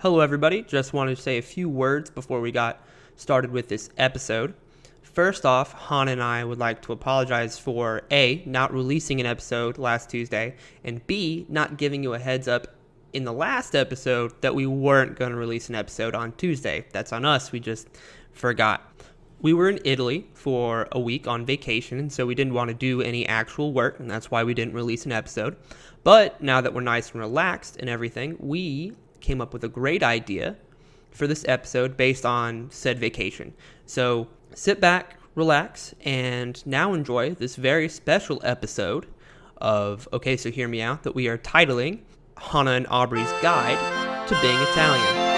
Hello, everybody. Just wanted to say a few words before we got started with this episode. First off, Han and I would like to apologize for A, not releasing an episode last Tuesday, and B, not giving you a heads up in the last episode that we weren't going to release an episode on Tuesday. That's on us. We just forgot. We were in Italy for a week on vacation, and so we didn't want to do any actual work, and that's why we didn't release an episode. But now that we're nice and relaxed and everything, we came up with a great idea for this episode based on said vacation. So sit back, relax, and now enjoy this very special episode of Okay, So Hear Me Out that we are titling Hannah and Aubrey's Guide to Being Italian.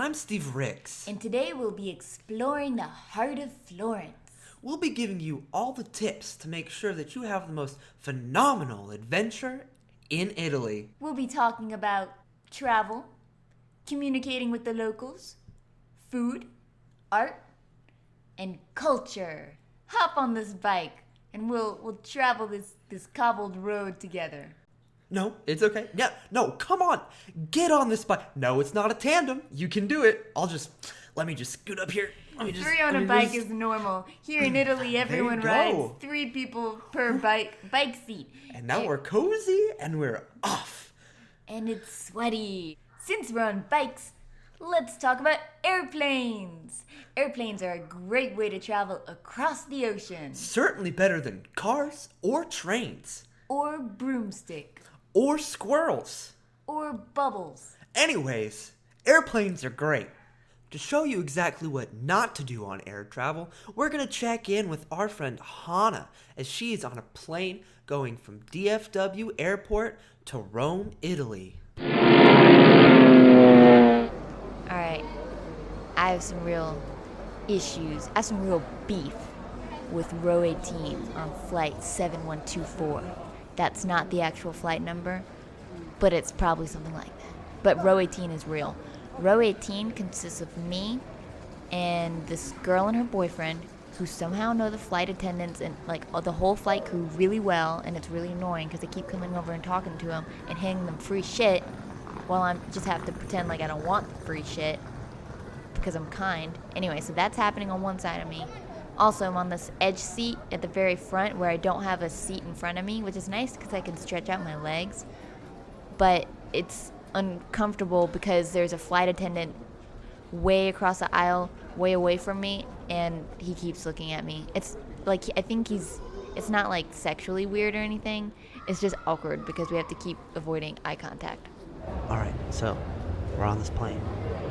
I'm Steve Ricks. And today we'll be exploring the heart of Florence. We'll be giving you all the tips to make sure that you have the most phenomenal adventure in Italy. We'll be talking about travel, communicating with the locals, food, art, and culture. Hop on this bike and we'll travel this cobbled road together. No, it's okay. Yeah, no, come on. Get on this bike. No, it's not a tandem. You can do it. Let me just scoot up here. Three on a bike is normal. Here in Italy, everyone rides 3 people per bike seat. And now we're cozy and we're off. And it's sweaty. Since we're on bikes, let's talk about airplanes. Airplanes are a great way to travel across the ocean. Certainly better than cars or trains. Or broomstick. Or squirrels. Or bubbles. Anyways, airplanes are great. To show you exactly what not to do on air travel, we're going to check in with our friend Hannah as she is on a plane going from DFW Airport to Rome, Italy. Alright, I have some real issues. I have some real beef with row 18 on flight 7124. That's not the actual flight number, but it's probably something like that. But row 18 is real. Row 18 consists of me and this girl and her boyfriend who somehow know the flight attendants and the whole flight crew really well, and it's really annoying because they keep coming over and talking to them and handing them free shit while I just have to pretend like I don't want free shit because I'm kind. Anyway, so that's happening on one side of me. Also, I'm on this edge seat at the very front where I don't have a seat in front of me, which is nice because I can stretch out my legs. But it's uncomfortable because there's a flight attendant way across the aisle, way away from me, and he keeps looking at me. It's like, I think it's not like sexually weird or anything. It's just awkward because we have to keep avoiding eye contact. Alright, so we're on this plane,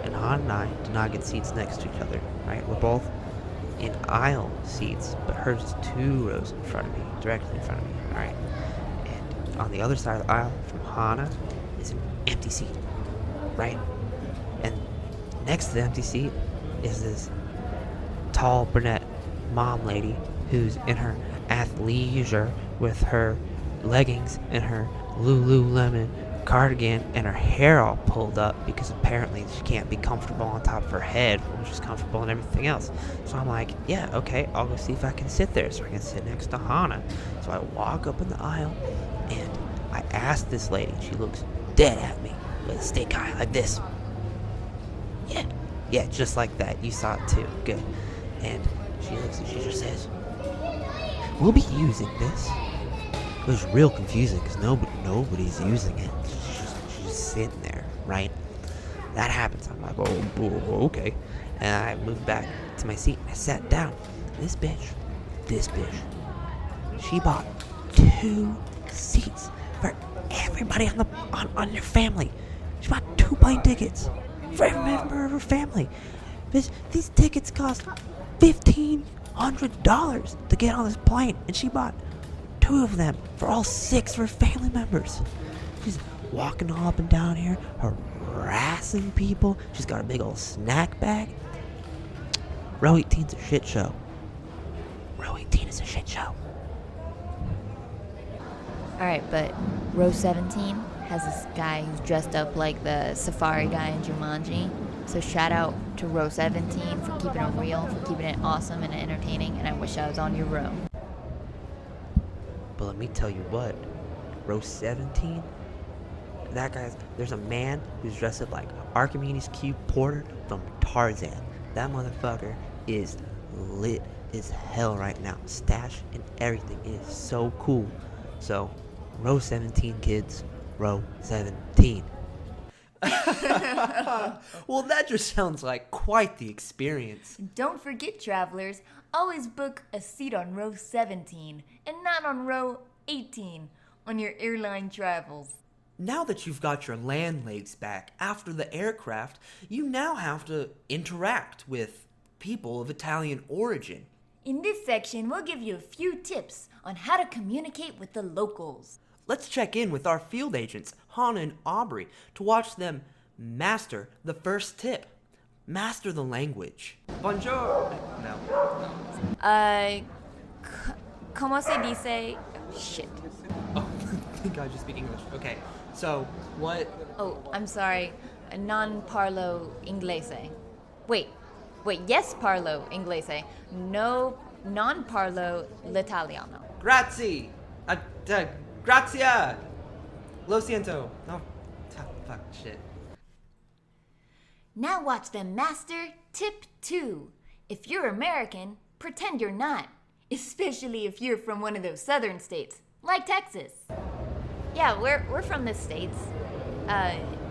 and Han and I do not get seats next to each other, right? We're both in aisle seats, but hers is 2 rows in front of me, directly in front of me, alright? And on the other side of the aisle from Hannah is an empty seat, right? And next to the empty seat is this tall brunette mom lady who's in her athleisure with her leggings and her Lululemon cardigan and her hair all pulled up because apparently she can't be comfortable on top of her head when she's comfortable and everything else. So I'm like, yeah, okay, I'll go see if I can sit there so I can sit next to Hannah. So I walk up in the aisle and I ask this lady, she looks dead at me with a stick eye like this. Yeah, just like that. You saw it too. Good. And she looks and she just says, "We'll be using this." It was real confusing because nobody's using it. She's just sitting there, right? That happens. I'm like, oh, okay. And I moved back to my seat and I sat down. This bitch, she bought 2 seats for everybody on your family. She bought 2 plane tickets for every member of her family. These tickets cost $1,500 to get on this plane, and she bought 2 of them for all 6 of her family members. She's walking all up and down here, harassing people. She's got a big old snack bag. Row 18's a shit show. Row 18 18 is a shit show. Alright, but row 17 has this guy who's dressed up like the safari guy in Jumanji. So shout out to row 17 for keeping it real, for keeping it awesome and entertaining, and I wish I was on your row. But let me tell you what, row 17, there's a man who's dressed up like Archimedes Cube Porter from Tarzan. That motherfucker is lit as hell right now. Stash and everything is so cool. So, row 17, kids, row 17. Well, that just sounds like quite the experience. Don't forget, travelers, always book a seat on row 17 and not on row 18 on your airline travels. Now that you've got your land legs back after the aircraft, you now have to interact with people of Italian origin. In this section, we'll give you a few tips on how to communicate with the locals. Let's check in with our field agents, Hannah and Aubrey, to watch them master the first tip. Master the language. Bonjour. No. ¿Cómo se dice? Shit. Oh, I think I just speak English. Okay, so what? Oh, I'm sorry. Non parlo inglese. Wait, yes parlo inglese. No, non parlo l'italiano. Grazie. Grazia. Lo siento. No. Fuck, shit. Now watch them master tip 2. If you're American, pretend you're not. Especially if you're from one of those southern states, like Texas. Yeah, we're from the states.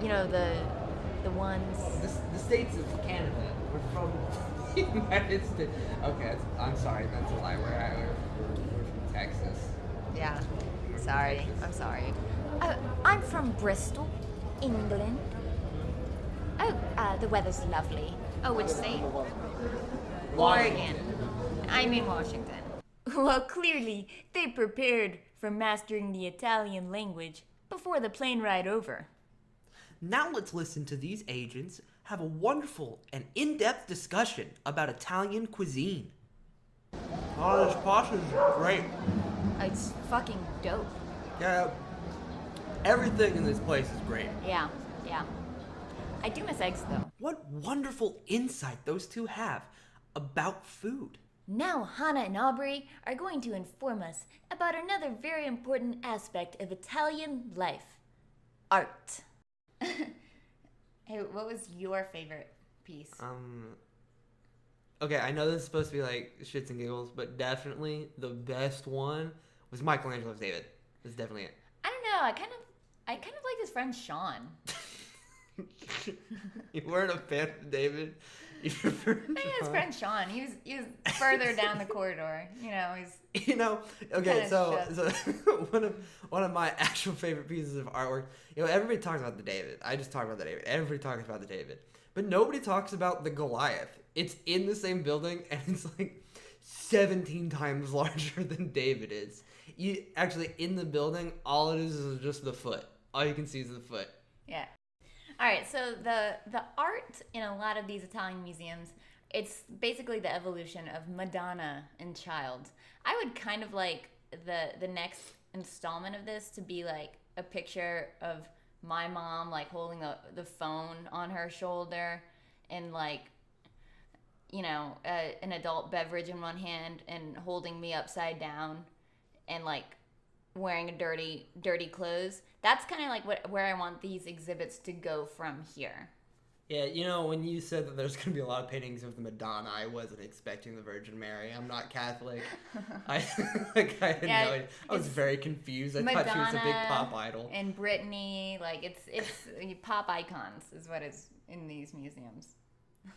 You know, the ones. The states of Canada. We're from the United States. Okay, I'm sorry, that's a lie. We're from Texas. Yeah, sorry. I'm sorry. I'm from Bristol, England. Oh, the weather's lovely. Oh, which state? Oregon. I mean Washington. Well, clearly, they prepared for mastering the Italian language before the plane ride over. Now let's listen to these agents have a wonderful and in-depth discussion about Italian cuisine. Oh, this pasta is great. It's fucking dope. Yeah, everything in this place is great. Yeah. I do miss eggs, though. What wonderful insight those two have about food. Now Hannah and Aubrey are going to inform us about another very important aspect of Italian life. Art. Hey, what was your favorite piece? Okay, I know this is supposed to be like shits and giggles, but definitely the best one was Michelangelo's David. That's definitely it. I don't know. I kind of like his friend Sean. You weren't a fan of David? You preferred I think his friend Sean. He was further down the corridor. You know, he's. You know, okay, Kinda so one of my actual favorite pieces of artwork. You know, everybody talks about the David. I just talk about the David. Everybody talks about the David, but nobody talks about the Goliath. It's in the same building, and it's like 17 times larger than David is. You actually in the building, all it is just the foot. All you can see is the foot. Yeah. All right, so the art in a lot of these Italian museums, it's basically the evolution of Madonna and Child. I would kind of like the next installment of this to be like a picture of my mom like holding the phone on her shoulder and like, you know, an adult beverage in one hand and holding me upside down and like wearing a dirty clothes. That's kind of like where I want these exhibits to go from here. Yeah, you know, when you said that there's going to be a lot of paintings of the Madonna, I wasn't expecting the Virgin Mary. I'm not Catholic. I had no idea. I was very confused. I thought she was a big pop idol. And Britney, like it's pop icons is what is in these museums.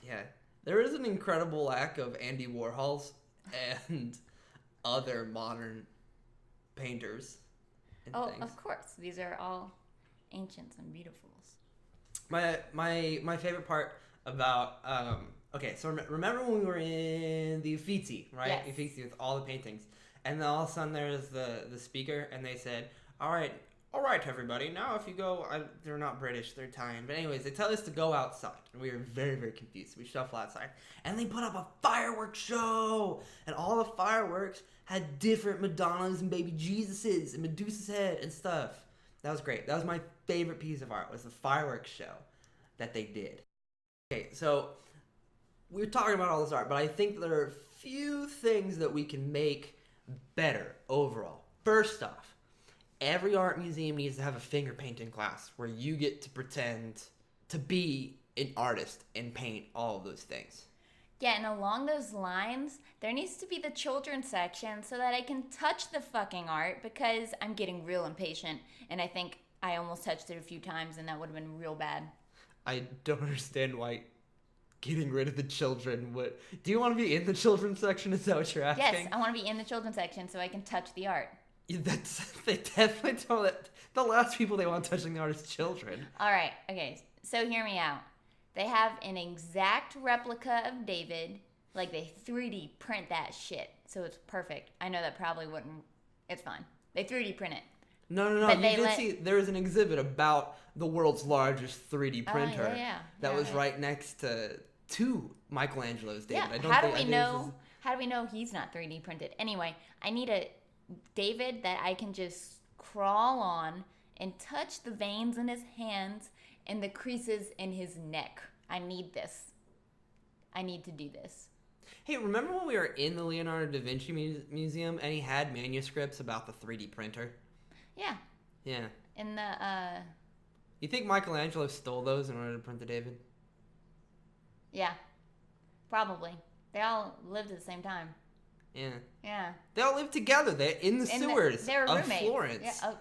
Yeah. There is an incredible lack of Andy Warhols and other modern painters and things. Of course. These are all ancients and beautifuls. My favorite part about okay, so remember when we were in the Uffizi, right? Yes. Uffizi with all the paintings, and then all of a sudden there's the speaker, and they said, "All right, All right, everybody. Now, if you go, they're not British, they're Italian. But anyways, they tell us to go outside. And we were very, very confused. We shuffle outside. And they put up a fireworks show. And all the fireworks had different Madonnas and baby Jesuses and Medusa's head and stuff. That was great. That was my favorite piece of art, was the fireworks show that they did. Okay, so we're talking about all this art, but I think there are a few things that we can make better overall. First off, every art museum needs to have a finger painting class where you get to pretend to be an artist and paint all of those things. Yeah, and along those lines, there needs to be the children's section so that I can touch the fucking art, because I'm getting real impatient, and I think I almost touched it a few times, and that would have been real bad. I don't understand why getting rid of the children would... Do you want to be in the children's section? Is that what you're asking? Yes, I want to be in the children's section so I can touch the art. Yeah, they definitely don't... The last people they want touching the art is children. All right, okay, so hear me out. They have an exact replica of David, like they 3D print that shit, so it's perfect. I know that probably wouldn't... It's fine. They 3D print it. No. But You they did see there was an exhibit about the world's largest 3D printer that was yeah. right next to Michelangelo's David. Yeah, how do we know he's not 3D printed? Anyway, I need a David that I can just crawl on and touch the veins in his hands and the creases in his neck. I need this. I need to do this. Hey, remember when we were in the Leonardo da Vinci Museum and he had manuscripts about the 3D printer? Yeah. Yeah. In the You think Michelangelo stole those in order to print the David? yeah. Probably. They all lived at the same time. Yeah. Yeah. They all lived together. They're in the sewers they were of roommates. Florence. Yeah,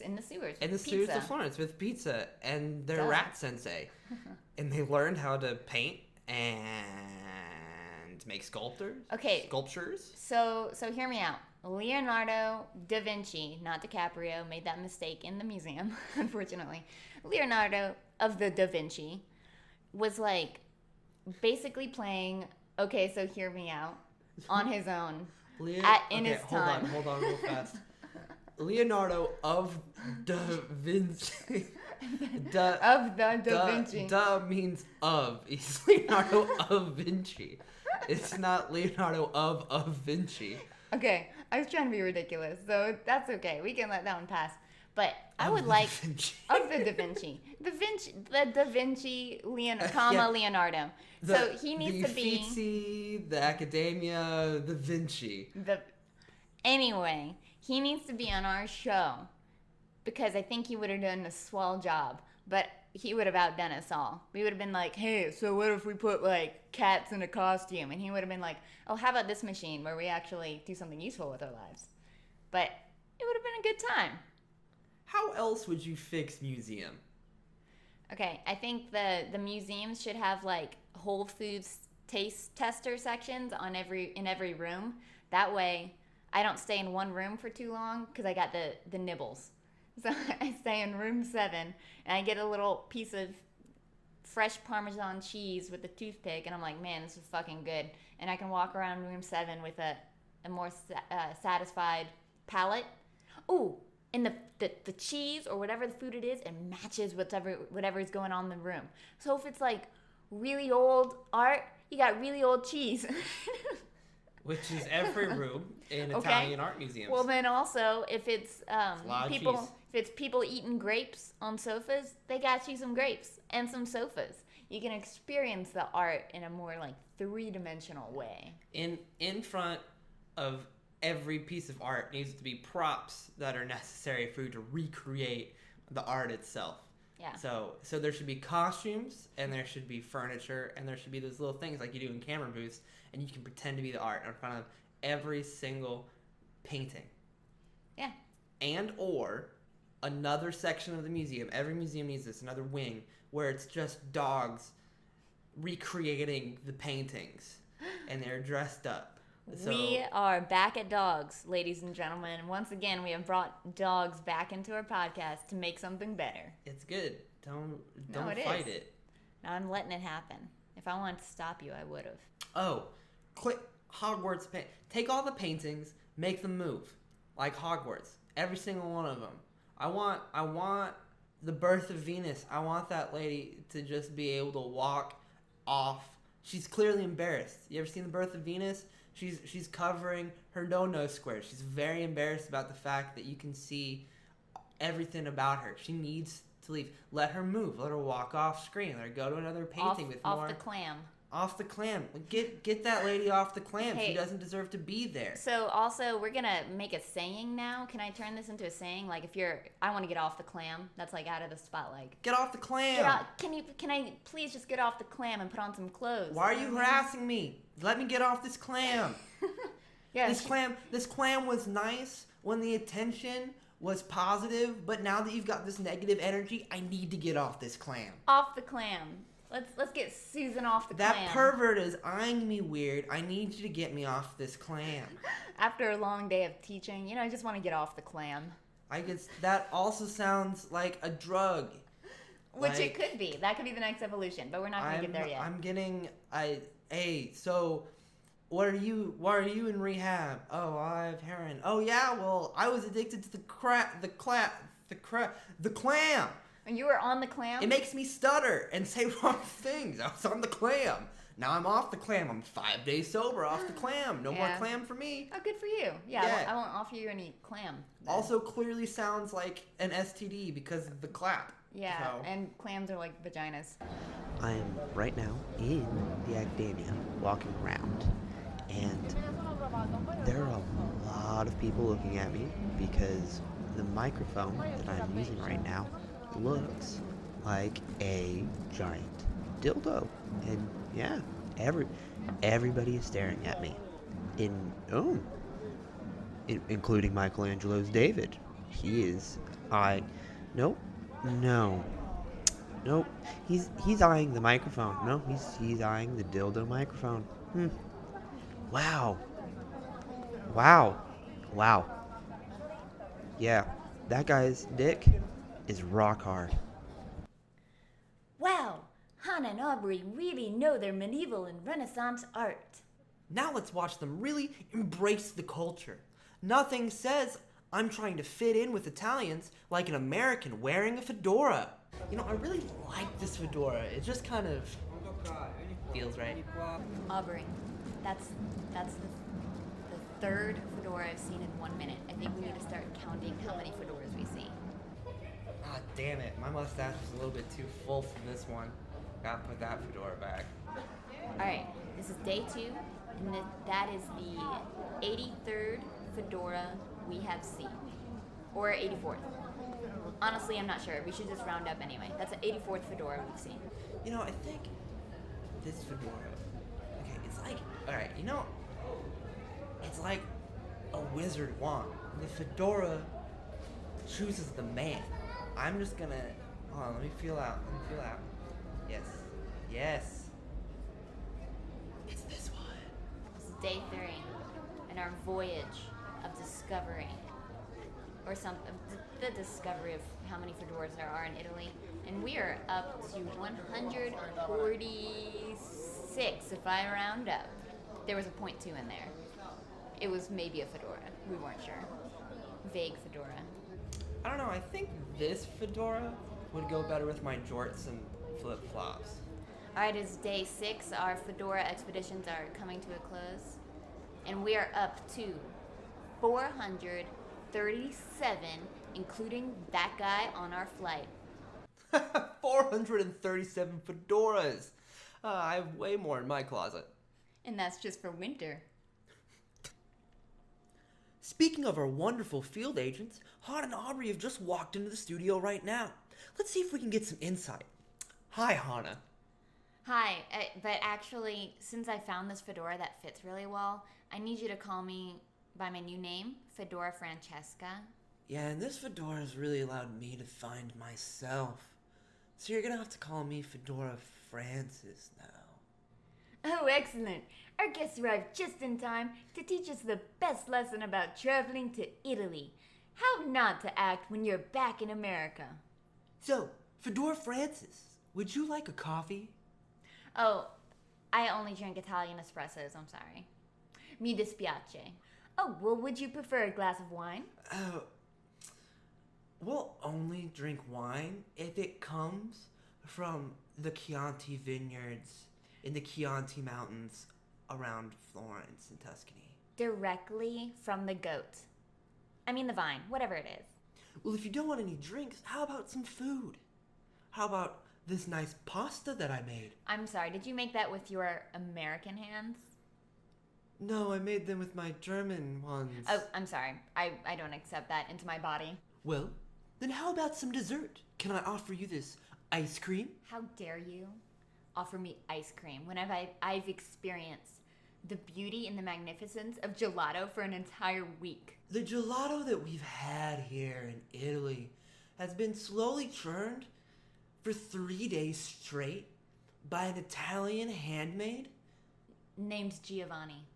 in the sewers. In the with sewers pizza. of Florence with pizza and their Duh. rat sensei. And they learned how to paint and make sculptures. So hear me out. Leonardo da Vinci, not DiCaprio, made that mistake in the museum, unfortunately. Leonardo of the Da Vinci was like basically playing, okay, so hear me out, on his own in his time. Hold on real fast. Leonardo of Da Vinci. Of the Da Vinci. Da means of. He's Leonardo of Vinci. It's not Leonardo of Vinci. Okay, I was trying to be ridiculous, so that's okay. We can let that one pass. But I would the like Da Vinci. of the Da Vinci, the Da Vinci, Leonardo. The, so he needs to be Uffizi, the Academia, the Vinci. Anyway, he needs to be on our show because I think he would have done a swell job. But he would have outdone us all. We would have been like, hey, so what if we put like cats in a costume? And he would have been like, oh, how about this machine where we actually do something useful with our lives? But it would have been a good time. How else would you fix museum? Okay, I think the museums should have like Whole Foods taste tester sections in every room. That way, I don't stay in one room for too long because I got the nibbles. So I stay in room 7 and I get a little piece of fresh Parmesan cheese with a toothpick, and I'm like, man, this is fucking good. And I can walk around room 7 with a more satisfied palate. Ooh, and the cheese or whatever the food it is, it matches whatever is going on in the room. So if it's like really old art, you got really old cheese. Which is every room in Italian art museums. Well, then also, if it's cheese. if it's people eating grapes on sofas, they got you some grapes and some sofas. You can experience the art in a more like 3-dimensional way. In front of every piece of art needs to be props that are necessary for you to recreate the art itself. Yeah. So there should be costumes, and there should be furniture, and there should be those little things like you do in camera booths, and you can pretend to be the art in front of every single painting. Yeah. And or another section of the museum. Every museum needs this, another wing, where it's just dogs recreating the paintings, and they're dressed up. So, we are back at dogs, ladies and gentlemen. Once again, we have brought dogs back into our podcast to make something better. it's good. Don't it fight is. it. Now I'm letting it happen. If I wanted to stop you, I would have. Oh, click Hogwarts take all the paintings, make them move like Hogwarts. Every single one of them. I want the birth of Venus. I want that lady to just be able to walk off. She's clearly embarrassed. You ever seen the birth of Venus? She's covering her no square. She's very embarrassed about the fact that you can see everything about her. She needs to leave. Let her move. Let her walk off screen. Let her go to another painting with more. Off the clam. Off the clam. Get that lady off the clam. Hey, she doesn't deserve to be there. So also, we're gonna make a saying now. Can I turn this into a saying? Like, I want to get off the clam. That's like out of the spotlight. Get off the clam. Can I please just get off the clam and put on some clothes? Why are you harassing me? Let me get off this clam. Yeah. This clam was nice when the attention was positive, but now that you've got this negative energy, I need to get off this clam. Off the clam. Let's get Susan off the clam. That pervert is eyeing me weird. I need you to get me off this clam. After a long day of teaching, I just want to get off the clam. That also sounds like a drug. Which it could be. That could be the next evolution, but we're not going to get there yet. I'm getting so why are you in rehab? Oh, I have heroin. Oh yeah, well, I was addicted to the clam. And you were on the clam? It makes me stutter and say wrong things. I was on the clam. Now I'm off the clam. I'm 5 days sober off the clam. No more clam for me. Oh, good for you. Yeah. I won't offer you any clam. Then. Also clearly sounds like an STD because of the clap. Yeah, so. And clams are like vaginas. I am right now in the academia walking around, and there are a lot of people looking at me because the microphone that I'm using right now looks like a giant dildo, and yeah, everybody is staring at me, including Michelangelo's David. Nope, he's eyeing the microphone. No, he's eyeing the dildo microphone. Wow. Yeah, that guy's dick is rock hard. Wow, Hannah and Aubrey really know their medieval and Renaissance art. Now let's watch them really embrace the culture. Nothing says I'm trying to fit in with Italians like an American wearing a fedora. I really like this fedora. It just kind of feels right. Aubrey, that's the third fedora I've seen in 1 minute. I think we need to start counting how many fedoras we see. Ah, damn it. My mustache is a little bit too full for this one. Gotta put that fedora back. Alright, this is day 2, and that is the 83rd fedora we have seen. Or 84th. Honestly, I'm not sure. We should just round up anyway. That's the 84th fedora we've seen. I think this fedora... Okay, it's like... Alright, it's like a wizard wand. The fedora chooses the man. I'm just gonna... Hold on, let me feel out. Yes. It's this one. This is day 3 in our voyage of discovery. Or something. The discovery of how many fedoras there are in Italy. And we are up to 146 if I round up. There was a .2 in there. It was maybe a fedora. We weren't sure. Vague fedora. I don't know. I think this fedora would go better with my jorts and flip-flops. Alright, it's day 6. Our fedora expeditions are coming to a close. And we are up to 437, including that guy on our flight. 437 fedoras! I have way more in my closet. And that's just for winter. Speaking of our wonderful field agents, Hannah and Aubrey have just walked into the studio right now. Let's see if we can get some insight. Hi, Hannah. Hi, but actually, since I found this fedora that fits really well, I need you to call me by my new name, Fedora Francesca. Yeah, and this fedora has really allowed me to find myself. So you're gonna have to call me Fedora Francis now. Oh, excellent. Our guests arrived just in time to teach us the best lesson about traveling to Italy. How not to act when you're back in America. So, Fedora Francis, would you like a coffee? Oh, I only drink Italian espressos, I'm sorry. Mi dispiace. Oh, well, would you prefer a glass of wine? We'll only drink wine if it comes from the Chianti vineyards in the Chianti Mountains around Florence in Tuscany. Directly from the goat. I mean the vine, whatever it is. Well, if you don't want any drinks, how about some food? How about this nice pasta that I made? I'm sorry, did you make that with your American hands? No, I made them with my German ones. Oh, I'm sorry. I don't accept that into my body. Well, then how about some dessert? Can I offer you this ice cream? How dare you offer me ice cream when I've experienced the beauty and the magnificence of gelato for an entire week? The gelato that we've had here in Italy has been slowly churned for 3 days straight by an Italian handmaid Named Giovanni.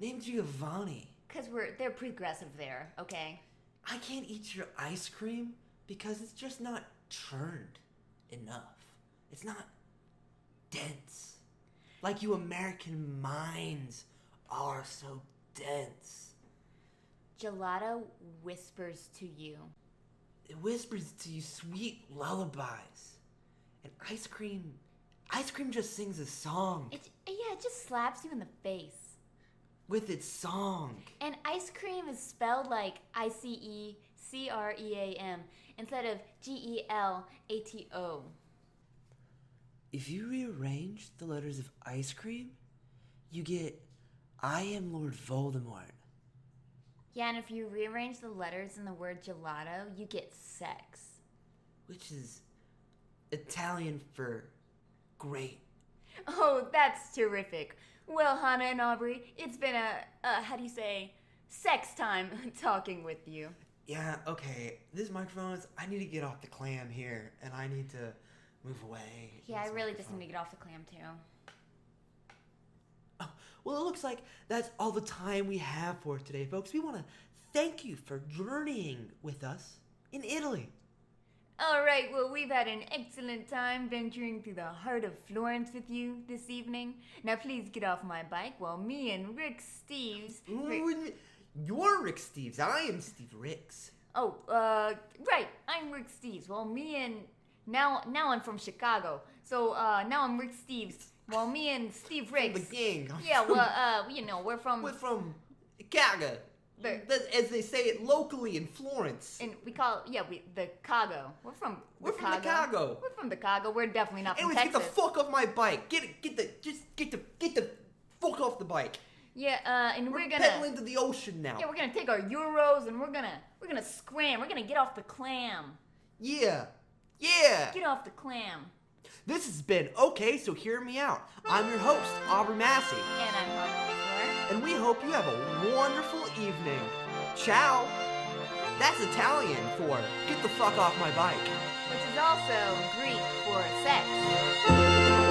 named Giovanni. Because they're progressive there, okay? I can't eat your ice cream because it's just not churned enough. It's not dense. Like you American minds are so dense. Gelato whispers to you. It whispers to you sweet lullabies. And ice cream just sings a song It just slaps you in the face. with its song. And ice cream is spelled like ICECREAM instead of GELATO. If you rearrange the letters of ice cream, you get I am Lord Voldemort. Yeah, and if you rearrange the letters in the word gelato, you get sex. Which is Italian for great. Oh, that's terrific. Well, Hannah and Aubrey, it's been how do you say, sex time talking with you. Yeah, okay. This microphone is, I need to get off the clam here, and I need to move away. from Yeah, I this really just microphone. need to get off the clam too. Oh, well, it looks like that's all the time we have for today, folks. We want to thank you for journeying with us in Italy. All right, well, we've had an excellent time venturing through the heart of Florence with you this evening. Now, please get off my bike while me and Rick Steves... You're Rick Steves. I am Steve Ricks. Right, I'm Rick Steves. Well, me and... Now I'm from Chicago, so now I'm Rick Steves. While me and Steve Ricks... The gang. Yeah, well, we're from... We're from Chicago. As they say it locally in Florence. And we call the Chicago. We're from Chicago. We're from Chicago. We're definitely not from Anyways, Texas. get the fuck off my bike. Get the fuck off the bike. Yeah, and we're gonna Pedaling to the ocean now. Yeah, we're gonna take our euros and we're gonna scram. We're gonna get off the clam. Yeah. Get off the clam. This has been Okay, So Hear Me Out. I'm your host, Aubrey Massey. And I'm Hannah LaFleur. And we hope you have a wonderful evening. Ciao. That's Italian for get the fuck off my bike. Which is also Greek for sex.